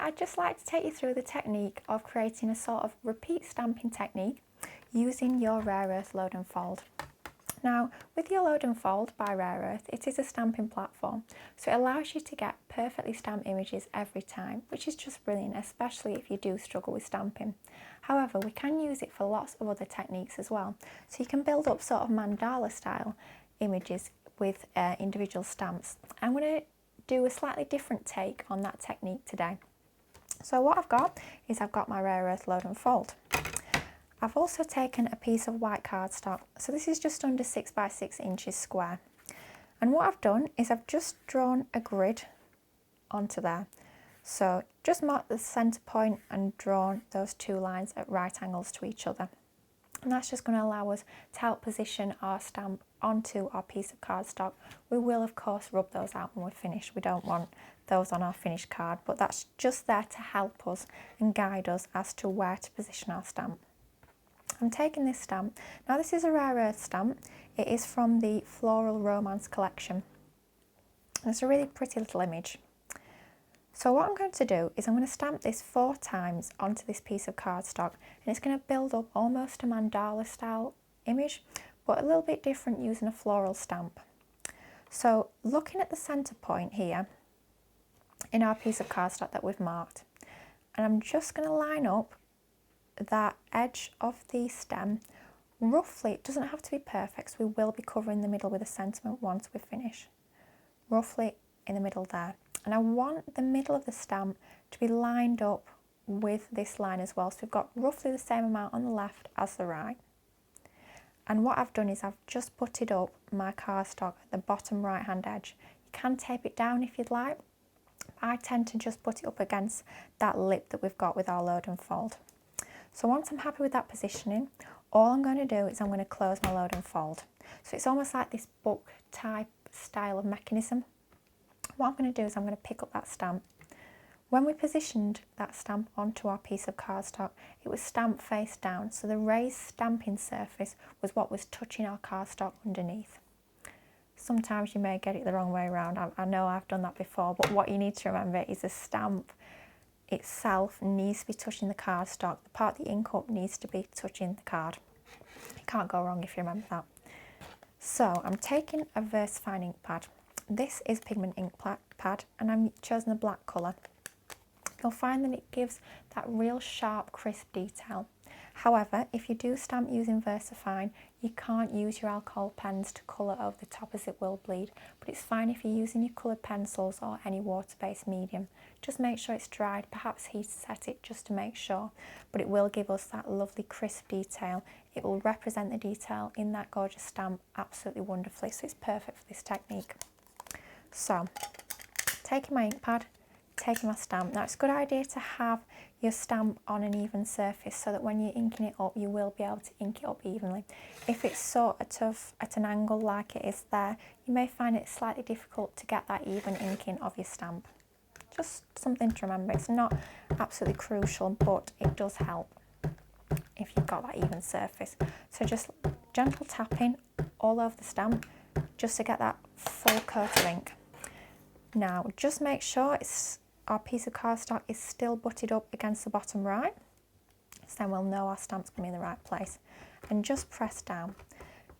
I'd just like to take you through the technique of creating a sort of repeat stamping technique using your Rare Earth Load and Fold. Now, with your Load and Fold by Rare Earth, it is a stamping platform, so it allows you to get perfectly stamped images every time, which is just brilliant, especially if you do struggle with stamping. However, we can use it for lots of other techniques as well, so you can build up sort of mandala style images with individual stamps. I'm going to do a slightly different take on that technique today. So what I've got is I've got my Rare Earth Load and Fold. I've also taken a piece of white cardstock, so this is just under 6 by 6 inches square. And what I've done is I've just drawn a grid onto there. So just mark the centre point and drawn those two lines at right angles to each other. And that's just going to allow us to help position our stamp onto our piece of cardstock. We will of course rub those out when we're finished. We don't want those on our finished card, but that's just there to help us and guide us as to where to position our stamp. I'm taking this stamp. Now this is a Rare Earth stamp. It is from the Floral Romance collection. And it's a really pretty little image. So what I'm going to do is I'm going to stamp this 4 times onto this piece of cardstock, and it's going to build up almost a mandala style image, but a little bit different using a floral stamp. So looking at the centre point here in our piece of cardstock that we've marked, and I'm just going to line up that edge of the stem roughly. It doesn't have to be perfect, so we will be covering the middle with a sentiment once we finish, roughly in the middle there. And I want the middle of the stamp to be lined up with this line as well, so we've got roughly the same amount on the left as the right. And what I've done is I've just butted up my cardstock at the bottom right hand edge. You can tape it down if you'd like. I tend to just put it up against that lip that we've got with our Load and Fold. So once I'm happy with that positioning, all I'm going to do is I'm going to close my Load and Fold. So it's almost like this book type style of mechanism. What I'm going to do is I'm going to pick up that stamp. When we positioned that stamp onto our piece of cardstock, it was stamped face down, so the raised stamping surface was what was touching our cardstock underneath. Sometimes you may get it the wrong way around. I know I've done that before, but what you need to remember is the stamp itself needs to be touching the cardstock. The part that you ink up needs to be touching the card. You can't go wrong if you remember that. So I'm taking a VersaFine ink pad. This is pigment ink pad, and I've chosen a black colour. You'll find that it gives that real sharp, crisp detail. However, if you do stamp using VersaFine, you can't use your alcohol pens to colour over the top as it will bleed, but it's fine if you're using your coloured pencils or any water-based medium. Just make sure it's dried, perhaps heat set it just to make sure, but it will give us that lovely crisp detail. It will represent the detail in that gorgeous stamp absolutely wonderfully, so it's perfect for this technique. So, taking my ink pad, taking my stamp. Now it's a good idea to have your stamp on an even surface so that when you're inking it up, you will be able to ink it up evenly. If it's sort of at an angle like it is there, you may find it slightly difficult to get that even inking of your stamp. Just something to remember. It's not absolutely crucial, but it does help if you've got that even surface. So just gentle tapping all over the stamp just to get that full coat of ink. Now just make sure our piece of cardstock is still butted up against the bottom right, so then we'll know our stamp's going to be in the right place, and just press down.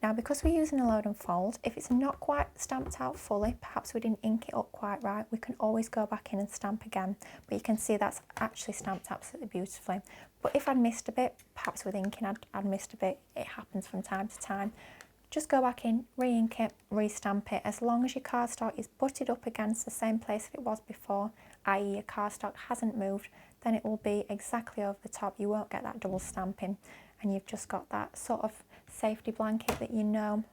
Now because we're using a Load and Fold, if it's not quite stamped out fully, perhaps we didn't ink it up quite right, we can always go back in and stamp again, but you can see that's actually stamped absolutely beautifully. But if I'd missed a bit, perhaps with inking I'd missed a bit, it happens from time to time. Just go back in, re-ink it, re-stamp it. As long as your cardstock is butted up against the same place that it was before, i.e. your cardstock hasn't moved, then it will be exactly over the top. You won't get that double stamping, and you've just got that sort of safety blanket that you know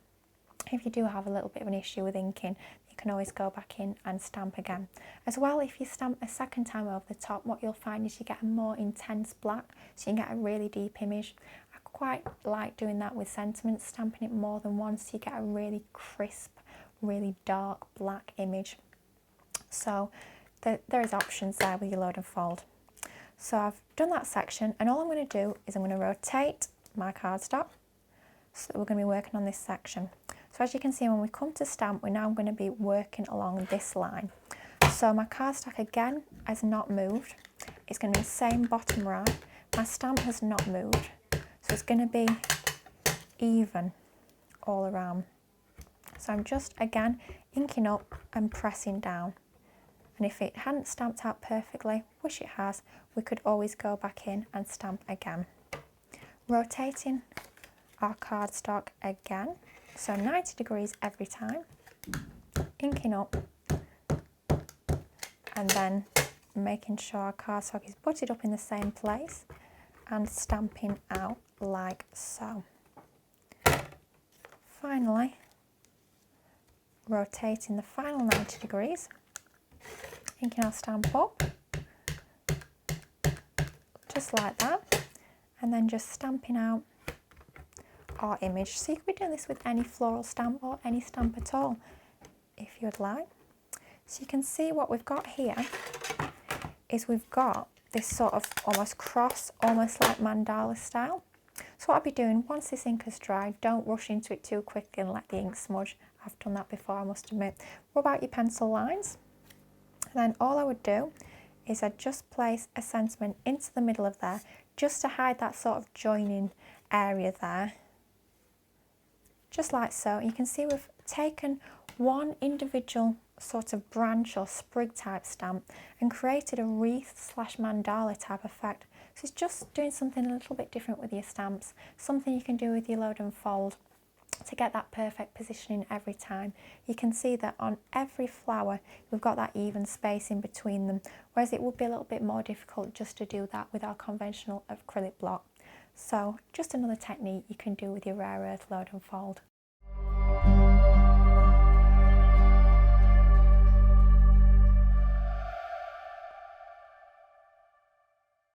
if you do have a little bit of an issue with inking, you can always go back in and stamp again. As well, if you stamp a second time over the top, what you'll find is you get a more intense black, so you can get a really deep image. I quite like doing that with sentiments, stamping it more than once, so you get a really crisp, really dark black image. So there is options there with your Load and Fold. So I've done that section, and all I'm going to do is I'm going to rotate my cardstock so that we're going to be working on this section. So as you can see, when we come to stamp, we're now going to be working along this line. So my cardstock again has not moved. It's going to be the same bottom right. My stamp has not moved. So it's going to be even all around. So I'm just again inking up and pressing down. And if it hadn't stamped out perfectly, which it has, we could always go back in and stamp again. Rotating our cardstock again, so 90 degrees every time, inking up and then making sure our cardstock is butted up in the same place and stamping out like so. Finally, rotating the final 90 degrees, inking our stamp up, just like that, and then just stamping out our image. So you could be doing this with any floral stamp or any stamp at all, if you'd like. So you can see what we've got here is we've got this sort of almost cross, almost like mandala style. So what I'll be doing, once this ink has dried, don't rush into it too quickly and let the ink smudge. I've done that before, I must admit. Rub out your pencil lines. And then all I would do is I'd just place a sentiment into the middle of there, just to hide that sort of joining area there. Just like so. You can see we've taken one individual sort of branch or sprig type stamp and created a wreath / mandala type effect. So it's just doing something a little bit different with your stamps, something you can do with your load and fold to get that perfect positioning every time. You can see that on every flower we've got that even space in between them, whereas it would be a little bit more difficult just to do that with our conventional acrylic block. So just another technique you can do with your rare earth load and fold.